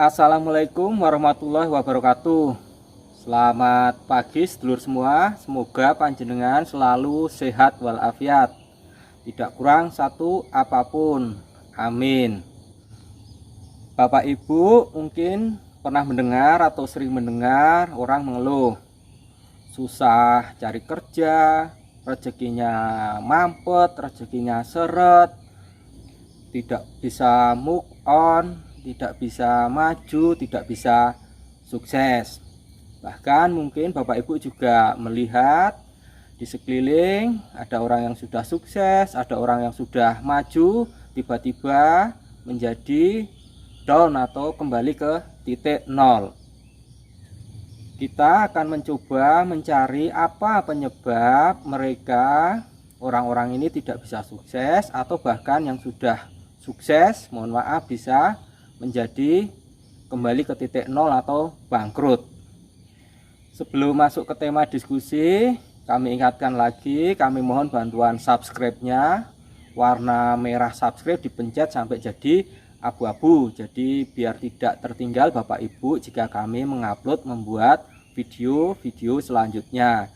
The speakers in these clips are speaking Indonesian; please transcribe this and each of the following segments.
Assalamualaikum warahmatullahi wabarakatuh. Selamat pagi sedulur semua. Semoga panjenengan selalu sehat walafiat, tidak kurang satu apapun. Amin. Bapak Ibu mungkin pernah mendengar atau sering mendengar orang mengeluh susah cari kerja, rezekinya mampet, rezekinya seret, tidak bisa move on, tidak bisa maju, tidak bisa sukses. Bahkan mungkin Bapak Ibu juga melihat di sekeliling ada orang yang sudah sukses, ada orang yang sudah maju, tiba-tiba menjadi down atau kembali ke titik nol. Kita akan mencoba mencari apa penyebab mereka, orang-orang ini tidak bisa sukses, atau bahkan yang sudah sukses, mohon maaf, bisa menjadi kembali ke titik nol atau bangkrut. Sebelum masuk ke tema diskusi, kami ingatkan lagi, kami mohon bantuan subscribe-nya. Warna merah subscribe dipencet sampai jadi abu-abu, jadi biar tidak tertinggal Bapak Ibu jika kami mengupload membuat video-video selanjutnya.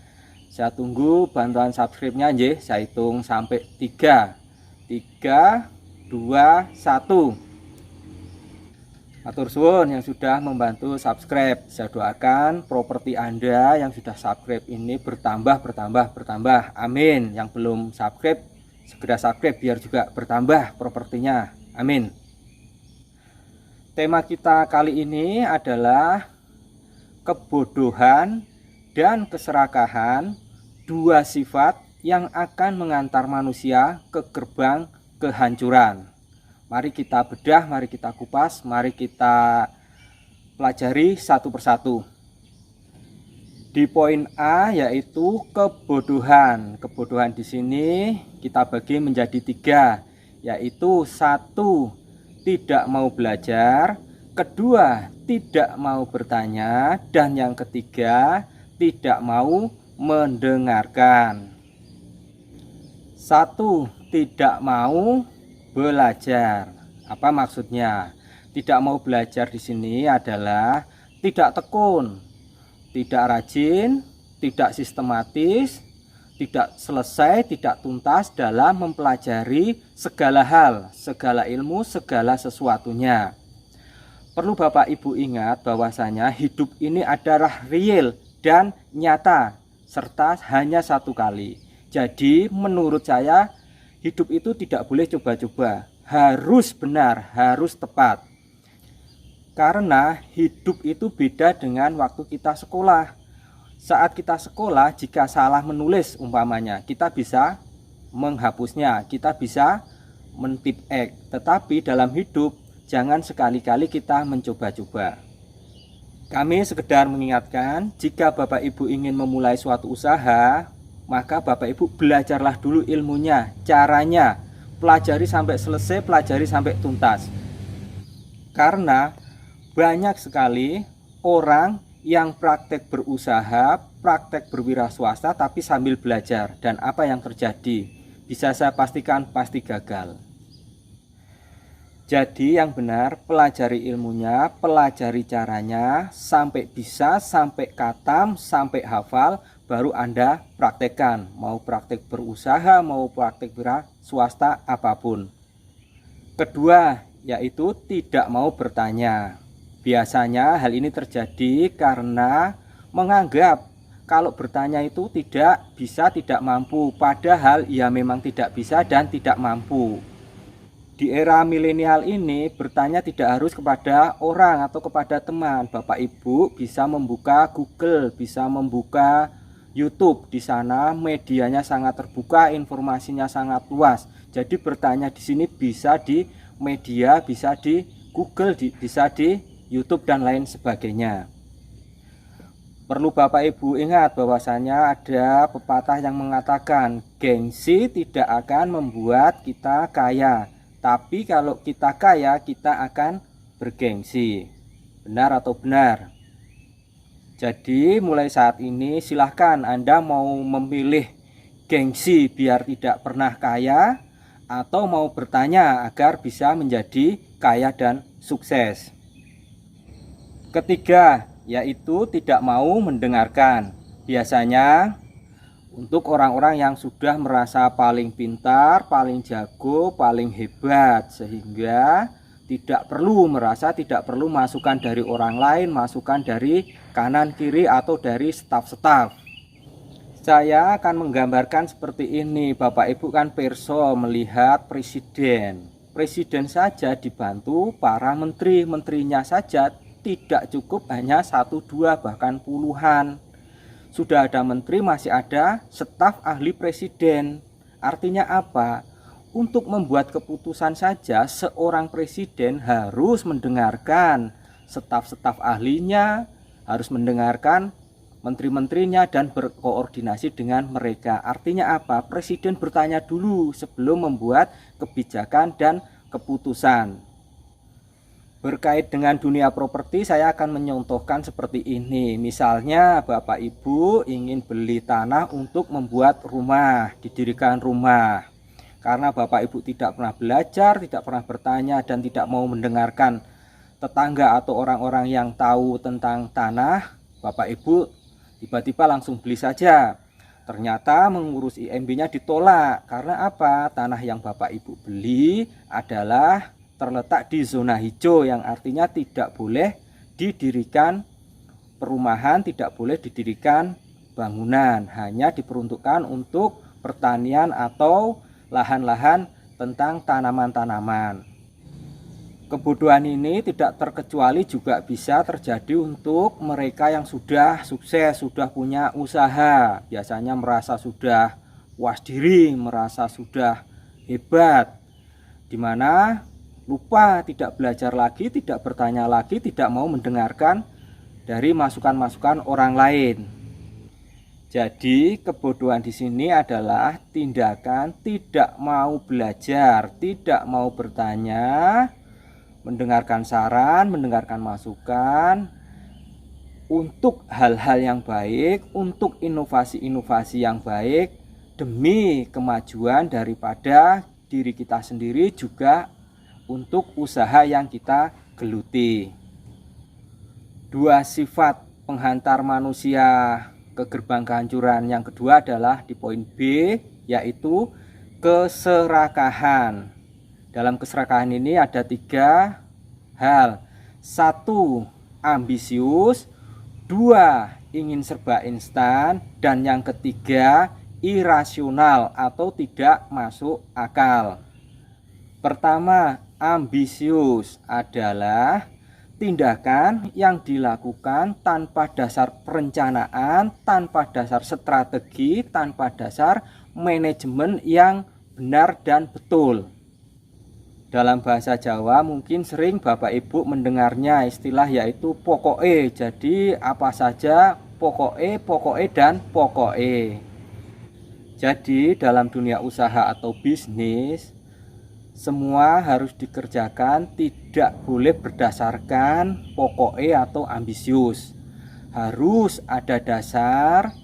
Saya tunggu bantuan subscribe-nya nggih. Saya hitung sampai 3, 2, 1. Atur suwun yang sudah membantu subscribe. Saya doakan properti Anda yang sudah subscribe ini bertambah. Amin. Yang belum subscribe, segera subscribe biar juga bertambah propertinya. Amin. Tema kita kali ini adalah kebodohan dan keserakahan, dua sifat yang akan mengantar manusia ke gerbang kehancuran. Mari kita bedah, mari kita kupas, mari kita pelajari satu persatu. Di poin A yaitu kebodohan. Kebodohan di sini kita bagi menjadi 3, yaitu 1, tidak mau belajar, 2, tidak mau bertanya, dan yang ketiga, tidak mau mendengarkan. 1, tidak mau belajar. Apa maksudnya? Tidak mau belajar di sini adalah tidak tekun, tidak rajin, tidak sistematis, tidak selesai, tidak tuntas dalam mempelajari segala hal, segala ilmu, segala sesuatunya. Perlu Bapak Ibu ingat bahwasanya hidup ini adalah real dan nyata, serta hanya satu kali. Jadi menurut saya hidup itu tidak boleh coba-coba, harus benar, harus tepat. Karena hidup itu beda dengan waktu kita sekolah. Saat kita sekolah, jika salah menulis umpamanya, kita bisa menghapusnya, kita bisa mentip X. Tetapi dalam hidup, jangan sekali-kali kita mencoba-coba. Kami sekedar mengingatkan, jika Bapak Ibu ingin memulai suatu usaha, maka Bapak Ibu belajarlah dulu ilmunya, caranya, pelajari sampai selesai, pelajari sampai tuntas. Karena banyak sekali orang yang praktek berusaha, praktek berwira swasta tapi sambil belajar, dan apa yang terjadi? Bisa saya pastikan pasti gagal. Jadi yang benar, pelajari ilmunya, pelajari caranya, sampai bisa, sampai khatam, sampai hafal, baru Anda praktekkan. Mau praktek berusaha, mau praktek wira swasta, apapun. Kedua, yaitu tidak mau bertanya. Biasanya hal ini terjadi karena menganggap kalau bertanya itu tidak bisa, tidak mampu. Padahal ia memang tidak bisa dan tidak mampu. Di era milenial ini, bertanya tidak harus kepada orang atau kepada teman. Bapak Ibu bisa membuka Google, bisa membuka YouTube. Di sana medianya sangat terbuka, informasinya sangat luas. Jadi bertanya di sini bisa di media, bisa di Google, bisa di YouTube dan lain sebagainya. Perlu Bapak Ibu ingat bahwasanya ada pepatah yang mengatakan gengsi tidak akan membuat kita kaya. Tapi kalau kita kaya, kita akan bergengsi. Benar atau benar? Jadi mulai saat ini silahkan Anda mau memilih gengsi biar tidak pernah kaya, atau mau bertanya agar bisa menjadi kaya dan sukses. Ketiga, yaitu tidak mau mendengarkan. Biasanya untuk orang-orang yang sudah merasa paling pintar, paling jago, paling hebat, sehingga tidak perlu masukan dari orang lain, masukan dari kanan kiri atau dari staf-staf. Saya akan menggambarkan seperti ini. Bapak Ibu kan perso melihat presiden saja dibantu para menterinya saja tidak cukup hanya 1, 2, bahkan puluhan. Sudah ada menteri, masih ada staf ahli presiden. Artinya apa? Untuk membuat keputusan saja seorang presiden harus mendengarkan staf-staf ahlinya, harus mendengarkan menteri-menterinya dan berkoordinasi dengan mereka. Artinya apa? Presiden bertanya dulu sebelum membuat kebijakan dan keputusan. Berkait dengan dunia properti, saya akan menyontohkan seperti ini. Misalnya Bapak Ibu ingin beli tanah untuk membuat rumah, didirikan rumah. Karena Bapak Ibu tidak pernah belajar, tidak pernah bertanya, dan tidak mau mendengarkan tetangga atau orang-orang yang tahu tentang tanah, Bapak Ibu tiba-tiba langsung beli saja. Ternyata mengurus IMB-nya ditolak. Karena apa? Tanah yang Bapak Ibu beli adalah terletak di zona hijau, yang artinya tidak boleh didirikan perumahan, tidak boleh didirikan bangunan, hanya diperuntukkan untuk pertanian atau lahan-lahan tentang tanaman-tanaman. Kebodohan ini tidak terkecuali juga bisa terjadi untuk mereka yang sudah sukses, sudah punya usaha. Biasanya merasa sudah puas diri, merasa sudah hebat, dimana lupa, tidak belajar lagi, tidak bertanya lagi, tidak mau mendengarkan dari masukan-masukan orang lain. Jadi kebodohan di sini adalah tindakan tidak mau belajar, tidak mau bertanya, mendengarkan saran, mendengarkan masukan untuk hal-hal yang baik, untuk inovasi-inovasi yang baik demi kemajuan daripada diri kita sendiri, juga untuk usaha yang kita geluti. Dua sifat penghantar manusia ke gerbang kehancuran. Yang kedua adalah di poin B, yaitu keserakahan. Dalam keserakahan ini ada 3 hal. 1, ambisius. 2, ingin serba instan. Dan yang ketiga, irasional atau tidak masuk akal. Pertama, ambisius adalah tindakan yang dilakukan tanpa dasar perencanaan, tanpa dasar strategi, tanpa dasar manajemen yang benar dan betul. Dalam bahasa Jawa mungkin sering Bapak Ibu mendengarnya istilah yaitu pokoke. Jadi apa saja pokoke dan pokoke. Jadi dalam dunia usaha atau bisnis, semua harus dikerjakan, tidak boleh berdasarkan pokoknya atau ambisius. Harus ada dasar,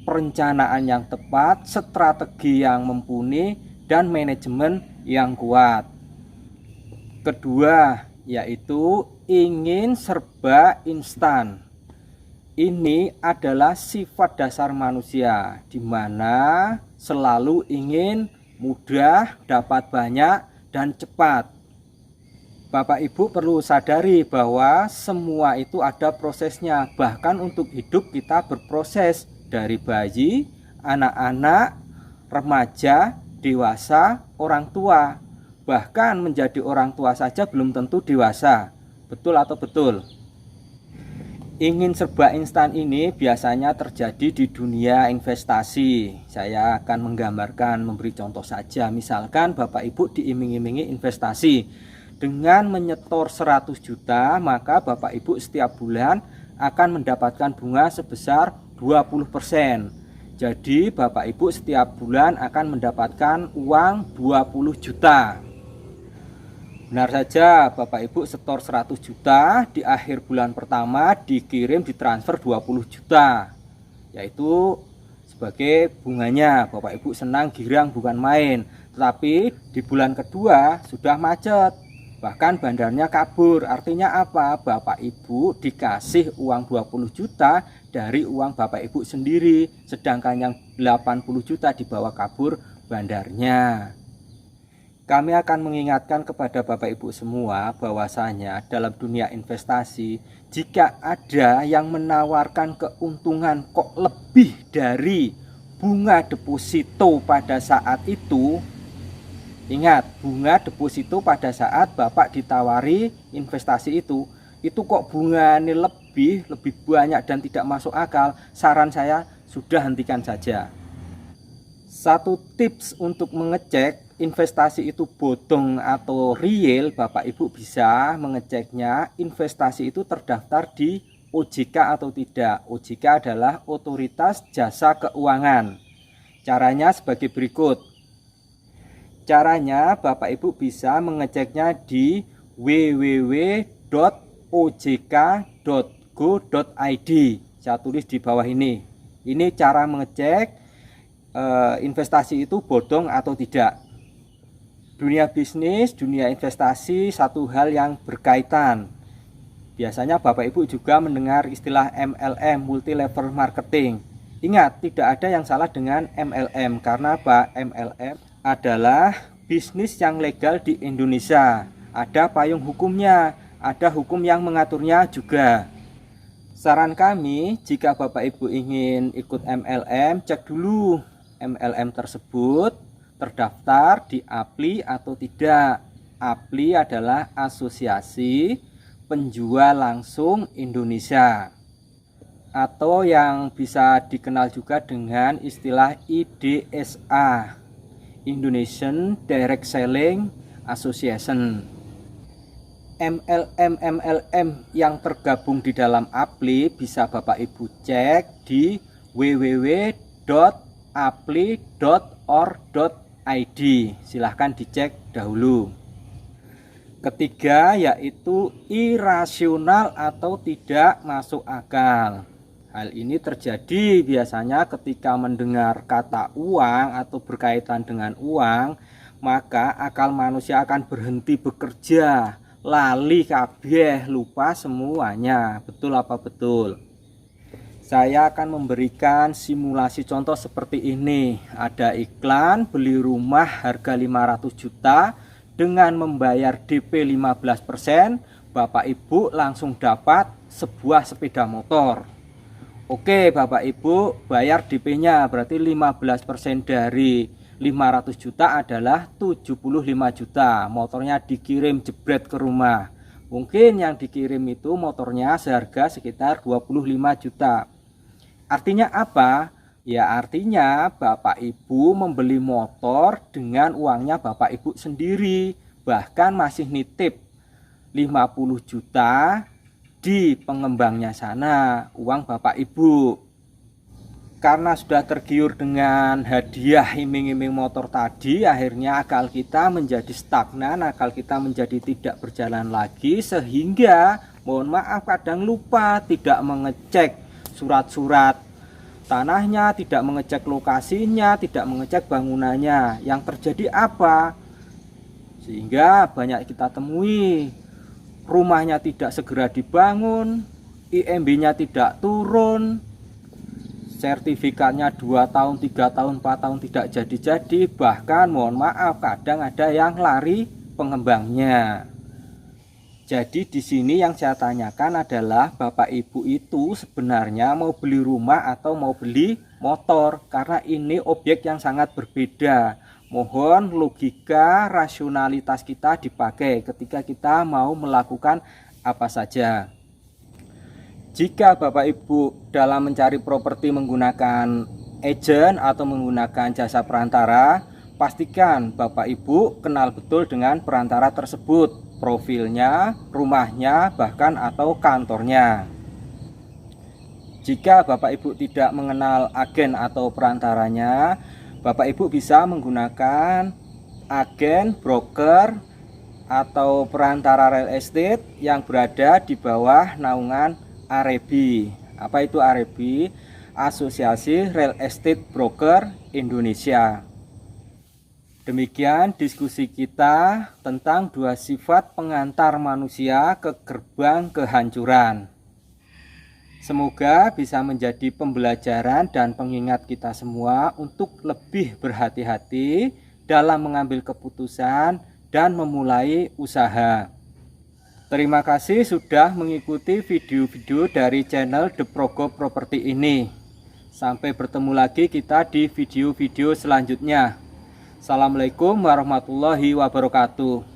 perencanaan yang tepat, strategi yang mumpuni, dan manajemen yang kuat. Kedua, yaitu ingin serba instan. Ini adalah sifat dasar manusia, di mana selalu ingin mudah, dapat banyak, dan cepat. Bapak Ibu perlu sadari bahwa semua itu ada prosesnya. Bahkan untuk hidup kita berproses dari bayi, anak-anak, remaja, dewasa, orang tua. Bahkan menjadi orang tua saja belum tentu dewasa. Betul atau betul? Ingin serba instan ini biasanya terjadi di dunia investasi. Saya akan menggambarkan, memberi contoh saja. Misalkan Bapak Ibu diiming-imingi investasi dengan menyetor 100 juta, maka Bapak Ibu setiap bulan akan mendapatkan bunga sebesar 20%. Jadi Bapak Ibu setiap bulan akan mendapatkan uang 20 juta. Benar saja, Bapak Ibu setor 100 juta, di akhir bulan pertama dikirim ditransfer 20 juta. Yaitu sebagai bunganya. Bapak Ibu senang girang bukan main. Tetapi di bulan kedua sudah macet. Bahkan bandarnya kabur. Artinya apa? Bapak Ibu dikasih uang 20 juta dari uang Bapak Ibu sendiri, sedangkan yang 80 juta dibawa kabur bandarnya. Kami akan mengingatkan kepada Bapak Ibu semua bahwasanya dalam dunia investasi, jika ada yang menawarkan keuntungan kok lebih dari bunga deposito pada saat itu, ingat, bunga deposito pada saat Bapak ditawari investasi itu kok bunganya lebih banyak dan tidak masuk akal. Saran saya, sudah hentikan saja. Satu tips untuk mengecek investasi itu bodong atau real, Bapak Ibu bisa mengeceknya investasi itu terdaftar di OJK atau tidak. OJK adalah Otoritas Jasa Keuangan. Caranya sebagai berikut. Caranya Bapak Ibu bisa mengeceknya di www.ojk.go.id. Saya tulis di bawah ini. Ini cara mengecek investasi itu bodong atau tidak. Dunia bisnis, dunia investasi satu hal yang berkaitan. Biasanya Bapak Ibu juga mendengar istilah MLM, multi level marketing. Ingat, tidak ada yang salah dengan MLM karena apa? MLM adalah bisnis yang legal di Indonesia. Ada payung hukumnya, ada hukum yang mengaturnya juga. Saran kami, jika Bapak Ibu ingin ikut MLM, cek dulu MLM tersebut terdaftar di APLI atau tidak. APLI adalah Asosiasi Penjual Langsung Indonesia, atau yang bisa dikenal juga dengan istilah IDSA, Indonesian Direct Selling Association. MLM yang tergabung di dalam APLI bisa Bapak Ibu cek di www.apli.or.id. Silahkan dicek dahulu. Ketiga yaitu irasional atau tidak masuk akal. Hal ini terjadi biasanya ketika mendengar kata uang atau berkaitan dengan uang, maka akal manusia akan berhenti bekerja, lali kabeh, lupa semuanya. Betul apa betul? Saya akan memberikan simulasi contoh seperti ini. Ada iklan beli rumah harga 500 juta dengan membayar DP 15%, Bapak Ibu langsung dapat sebuah sepeda motor. Oke Bapak Ibu, bayar DP-nya berarti 15% dari 500 juta adalah 75 juta. Motornya dikirim jebret ke rumah. Mungkin yang dikirim itu motornya seharga sekitar 25 juta. Artinya apa? Ya artinya Bapak Ibu membeli motor dengan uangnya Bapak Ibu sendiri. Bahkan masih nitip 50 juta di pengembangnya sana, uang Bapak Ibu. Karena sudah tergiur dengan hadiah iming-iming motor tadi, akhirnya akal kita menjadi stagnan, akal kita menjadi tidak berjalan lagi, sehingga mohon maaf kadang lupa tidak mengecek surat-surat tanahnya, tidak mengecek lokasinya, tidak mengecek bangunannya. Yang terjadi apa? Sehingga banyak kita temui rumahnya tidak segera dibangun, IMB-nya tidak turun, sertifikatnya 2 tahun, 3 tahun, 4 tahun tidak jadi-jadi, bahkan mohon maaf kadang ada yang lari pengembangnya. Jadi di sini yang saya tanyakan adalah Bapak Ibu itu sebenarnya mau beli rumah atau mau beli motor, karena ini objek yang sangat berbeda. Mohon logika rasionalitas kita dipakai ketika kita mau melakukan apa saja. Jika Bapak Ibu dalam mencari properti menggunakan agent atau menggunakan jasa perantara, pastikan Bapak Ibu kenal betul dengan perantara tersebut, profilnya, rumahnya, bahkan atau kantornya. Jika Bapak Ibu tidak mengenal agen atau perantaranya, Bapak Ibu bisa menggunakan agen, broker, atau perantara real estate yang berada di bawah naungan AREBI. Apa itu AREBI? Asosiasi Real Estate Broker Indonesia. Demikian diskusi kita tentang dua sifat pengantar manusia ke gerbang kehancuran. Semoga bisa menjadi pembelajaran dan pengingat kita semua untuk lebih berhati-hati dalam mengambil keputusan dan memulai usaha. Terima kasih sudah mengikuti video-video dari channel The Progo Property ini. Sampai bertemu lagi kita di video-video selanjutnya. Assalamualaikum warahmatullahi wabarakatuh.